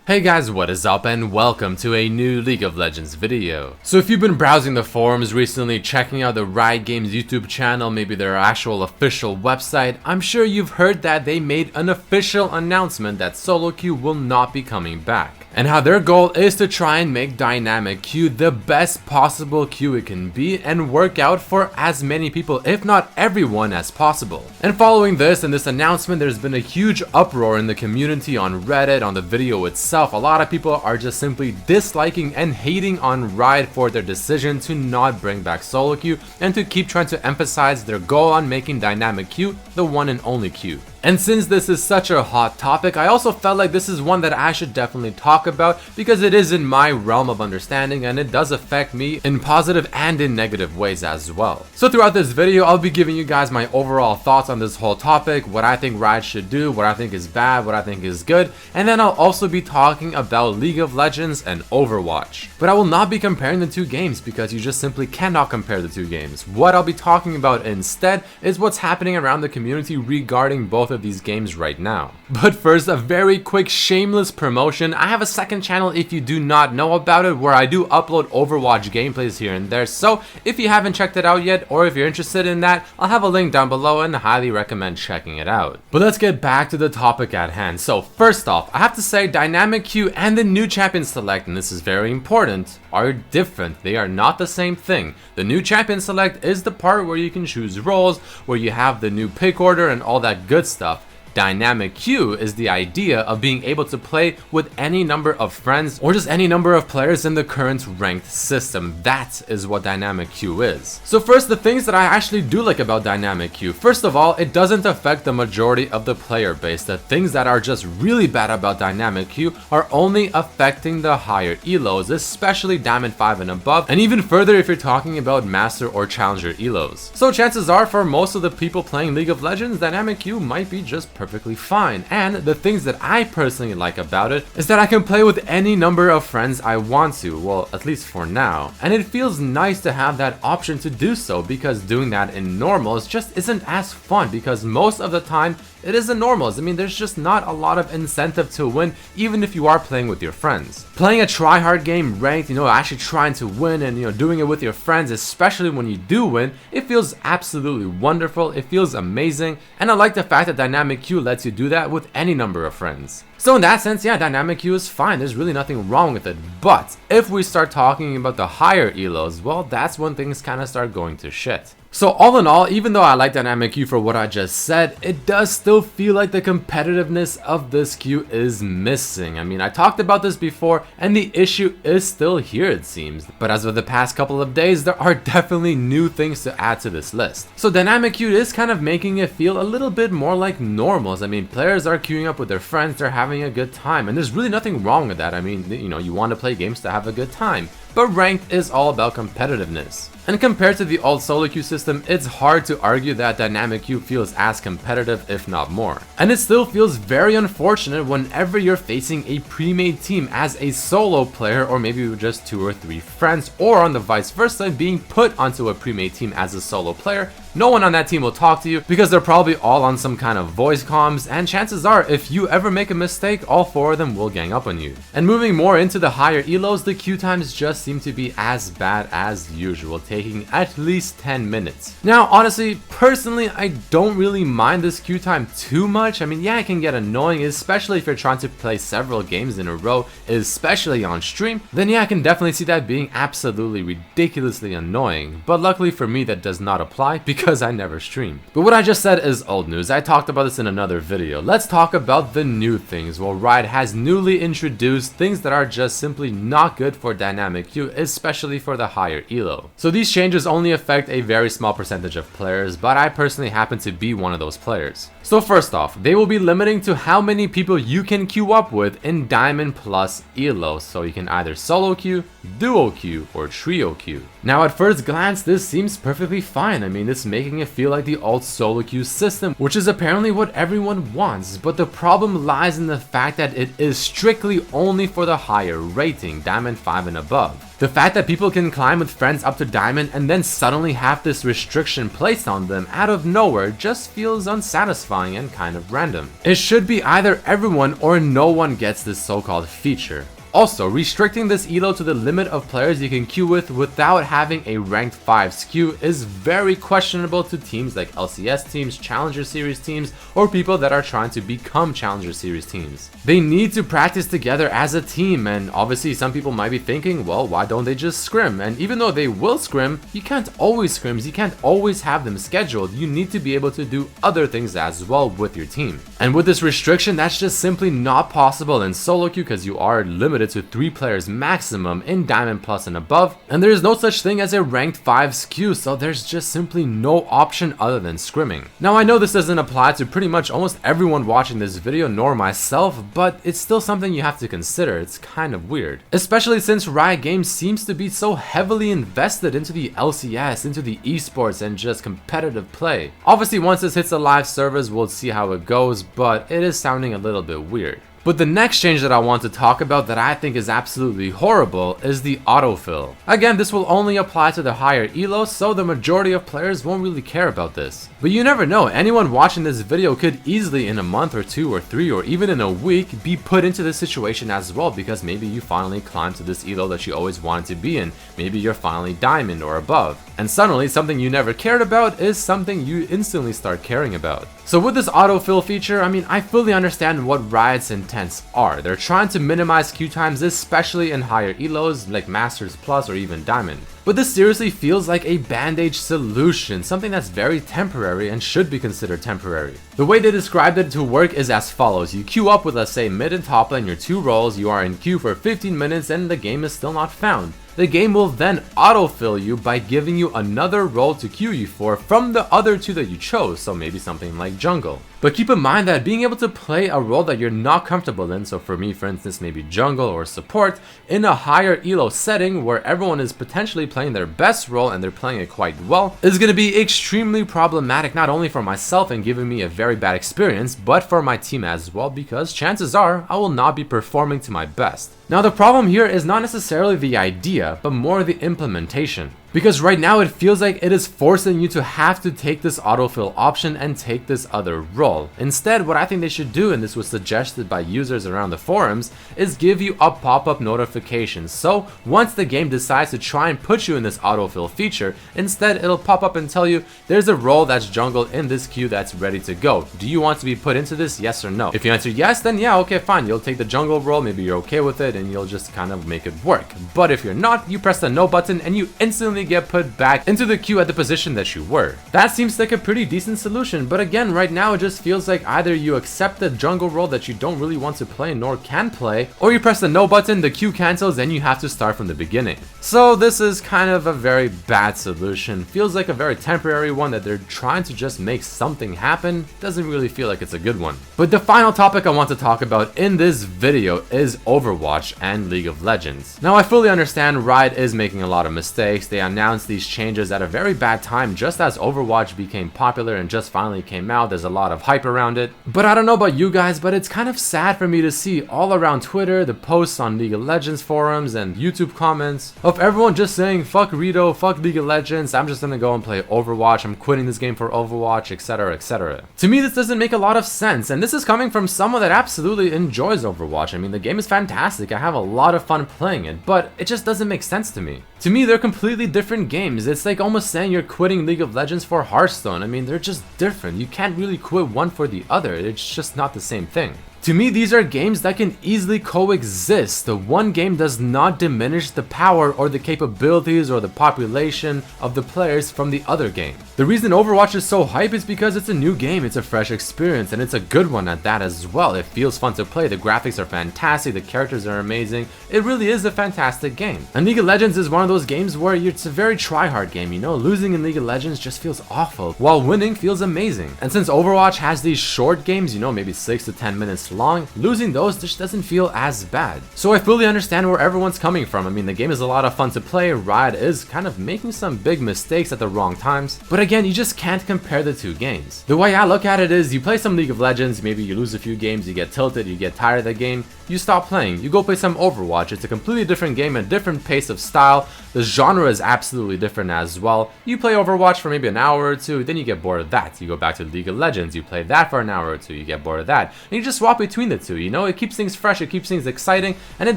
Hey guys, what is up and welcome to a new League of Legends video. So if you've been browsing the forums recently, checking out the Riot Games YouTube channel, maybe their actual official website, I'm sure you've heard that they made an official announcement that solo queue will not be coming back. And how their goal is to try and make dynamic queue the best possible queue it can be and work out for as many people, if not everyone, as possible. And following this and this announcement, there's been a huge uproar in the community on Reddit, on the video itself. A lot of people are just simply disliking and hating on Riot for their decision to not bring back solo queue and to keep trying to emphasize their goal on making dynamic queue the one and only queue. And since this is such a hot topic, I also felt like this is one that I should definitely talk about because it is in my realm of understanding and it does affect me in positive and in negative ways as well. So throughout this video, I'll be giving you guys my overall thoughts on this whole topic, what I think Riot should do, what I think is bad, what I think is good, and then I'll also be talking about League of Legends and Overwatch. But I will not be comparing the two games because you just simply cannot compare the two games. What I'll be talking about instead is what's happening around the community regarding both of these games right now. But first, a very quick shameless promotion. I have a second channel if you do not know about it where I do upload Overwatch gameplays here and there, so if you haven't checked it out yet or if you're interested in that, I'll have a link down below and highly recommend checking it out. But let's get back to the topic at hand. So first off, I have to say dynamic queue and the new champion select, and this is very important, are different. They are not the same thing. The new champion select is the part where you can choose roles, where you have the new pick order and all that good stuff. Dynamic queue is the idea of being able to play with any number of friends or just any number of players in the current ranked system. That is what dynamic queue is. So first, the things that I actually do like about dynamic queue. First of all, it doesn't affect the majority of the player base. The things that are just really bad about dynamic queue are only affecting the higher elos, especially Diamond 5 and above, and even further if you're talking about Master or Challenger elos. So chances are for most of the people playing League of Legends, dynamic queue might be just perfectly fine. And the things that I personally like about it is that I can play with any number of friends I want to, well, at least for now. And it feels nice to have that option to do so because doing that in normals just isn't as fun because most of the time it is in normals. I mean, there's just not a lot of incentive to win even if you are playing with your friends. Playing a try-hard game ranked, actually trying to win and doing it with your friends, especially when you do win, it feels absolutely wonderful. It feels amazing, and I like the fact that dynamic queue lets you do that with any number of friends. So in that sense, yeah, dynamic queue is fine. There's really nothing wrong with it. But if we start talking about the higher elos, well, that's when things kind of start going to shit. So all in all, even though I like dynamic queue for what I just said, it does still feel like the competitiveness of this queue is missing. I mean, I talked about this before and the issue is still here, it seems. But as of the past couple of days, there are definitely new things to add to this list. So dynamic queue is kind of making it feel a little bit more like normals. I mean, players are queuing up with their friends, they're having a good time, and there's really nothing wrong with that. I mean, you want to play games to have a good time. But ranked is all about competitiveness. And compared to the old solo queue system, it's hard to argue that dynamic queue feels as competitive, if not more. And it still feels very unfortunate whenever you're facing a pre-made team as a solo player, or maybe with just 2 or 3 friends, or on the vice versa, being put onto a pre-made team as a solo player. No one on that team will talk to you because they're probably all on some kind of voice comms, and chances are if you ever make a mistake, all 4 of them will gang up on you. And moving more into the higher elos, the queue times just seem to be as bad as usual, taking at least 10 minutes. Now honestly, personally, I don't really mind this queue time too much. I mean, yeah, it can get annoying, especially if you're trying to play several games in a row, especially on stream. Then yeah, I can definitely see that being absolutely ridiculously annoying, but luckily for me that does not apply because I never stream. But what I just said is old news. I talked about this in another video. Let's talk about the new things. Well, Riot has newly introduced things that are just simply not good for dynamic queue, especially for the higher elo. So these changes only affect a very small percentage of players, but I personally happen to be one of those players. So first off, they will be limiting to how many people you can queue up with in Diamond Plus elo, so you can either solo queue, duo queue, or trio queue. Now at first glance, this seems perfectly fine. I mean, this making it feel like the old solo queue system, which is apparently what everyone wants, but the problem lies in the fact that it is strictly only for the higher rating, Diamond 5 and above. The fact that people can climb with friends up to diamond and then suddenly have this restriction placed on them out of nowhere just feels unsatisfying and kind of random. It should be either everyone or no one gets this so-called feature. Also, restricting this elo to the limit of players you can queue with without having a ranked 5 skew is very questionable to teams like LCS teams, Challenger Series teams, or people that are trying to become Challenger Series teams. They need to practice together as a team, and obviously some people might be thinking, well, why don't they just scrim? And even though they will scrim, you can't always scrims, you can't always have them scheduled. You need to be able to do other things as well with your team. And with this restriction, that's just simply not possible in solo queue because you are limited to 3 players maximum in Diamond Plus and above, and there is no such thing as a ranked 5 skew, so there's just simply no option other than scrimming. Now I know this doesn't apply to pretty much almost everyone watching this video, nor myself, but it's still something you have to consider. It's kind of weird, especially since Riot Games seems to be so heavily invested into the LCS, into the esports, and just competitive play. Obviously once this hits the live servers, we'll see how it goes, but it is sounding a little bit weird. But the next change that I want to talk about that I think is absolutely horrible is the autofill. Again, this will only apply to the higher elos, so the majority of players won't really care about this. But you never know, anyone watching this video could easily in a month or 2 or 3 or even in a week be put into this situation as well, because maybe you finally climbed to this elo that you always wanted to be in. Maybe you're finally diamond or above. And suddenly something you never cared about is something you instantly start caring about. So with this autofill feature, I mean, I fully understand what Riot's intents are. They're trying to minimize queue times, especially in higher elos like Masters Plus or even Diamond. But this seriously feels like a band-aid solution, something that's very temporary and should be considered temporary. The way they described it to work is as follows. You queue up with, let's say, mid and top lane, your 2 roles, you are in queue for 15 minutes and the game is still not found. The game will then autofill you by giving you another role to queue you for from the other 2 that you chose, so maybe something like jungle. But keep in mind that being able to play a role that you're not comfortable in, so for me for instance maybe jungle or support, in a higher elo setting where everyone is potentially playing their best role and they're playing it quite well, is going to be extremely problematic, not only for myself and giving me a very bad experience, but for my team as well, because chances are I will not be performing to my best. Now the problem here is not necessarily the idea, but more the implementation. Because right now it feels like it is forcing you to have to take this autofill option and take this other role. Instead, what I think they should do, and this was suggested by users around the forums, is give you a pop-up notification. So once the game decides to try and put you in this autofill feature, instead it'll pop up and tell you there's a role that's jungle in this queue that's ready to go. Do you want to be put into this, yes or no? If you answer yes, then yeah, okay, fine, you'll take the jungle role, maybe you're okay with it and you'll just kind of make it work. But if you're not, you press the no button and you instantly get put back into the queue at the position that you were. That seems like a pretty decent solution, but again, right now it just feels like either you accept the jungle role that you don't really want to play nor can play, or you press the no button, the queue cancels, and you have to start from the beginning. So this is kind of a very bad solution. Feels like a very temporary one that they're trying to just make something happen. Doesn't really feel like it's a good one. But the final topic I want to talk about in this video is Overwatch and League of Legends. Now I fully understand Riot is making a lot of mistakes. They announced these changes at a very bad time, just as Overwatch became popular and just finally came out. There's a lot of hype around it. But I don't know about you guys, but it's kind of sad for me to see all around Twitter, the posts on League of Legends forums and YouTube comments of everyone just saying fuck Rito, fuck League of Legends, I'm just gonna go and play Overwatch, I'm quitting this game for Overwatch, etc, etc. To me this doesn't make a lot of sense, and this is coming from someone that absolutely enjoys Overwatch. I mean, the game is fantastic, I have a lot of fun playing it, but it just doesn't make sense to me. To me, they're completely different games. It's like almost saying you're quitting League of Legends for Hearthstone. I mean, they're just different. You can't really quit one for the other. It's just not the same thing. To me, these are games that can easily coexist. The one game does not diminish the power or the capabilities or the population of the players from the other game. The reason Overwatch is so hype is because it's a new game, it's a fresh experience, and it's a good one at that as well. It feels fun to play, the graphics are fantastic, the characters are amazing. It really is a fantastic game. And League of Legends is one of those games where it's a very try-hard game, you know? Losing in League of Legends just feels awful, while winning feels amazing. And since Overwatch has these short games, you know, maybe 6 to 10 minutes long, losing those just doesn't feel as bad. So I fully understand where everyone's coming from. I mean, the game is a lot of fun to play, Riot is kind of making some big mistakes at the wrong times, but again, you just can't compare the two games. The way I look at it is, you play some League of Legends, maybe you lose a few games, you get tilted, you get tired of the game, you stop playing, you go play some Overwatch. It's a completely different game, a different pace of style, the genre is absolutely different as well. You play Overwatch for maybe an hour or two, then you get bored of that, you go back to League of Legends, you play that for an hour or two, you get bored of that, and you just swap between the two, you know, it keeps things fresh, it keeps things exciting, and it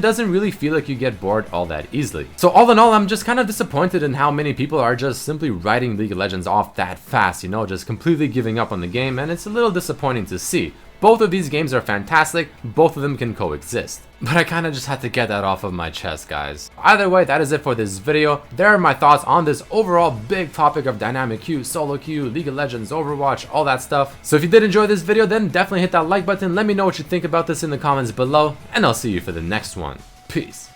doesn't really feel like you get bored all that easily. So all in all, I'm just kind of disappointed in how many people are just simply writing League of Legends off that fast, you know, just completely giving up on the game, and it's a little disappointing to see. Both of these games are fantastic, both of them can coexist. But I kinda just had to get that off of my chest, guys. Either way, that is it for this video. There are my thoughts on this overall big topic of dynamic queue, solo queue, League of Legends, Overwatch, all that stuff. So if you did enjoy this video, then definitely hit that like button, let me know what you think about this in the comments below, and I'll see you for the next one. Peace.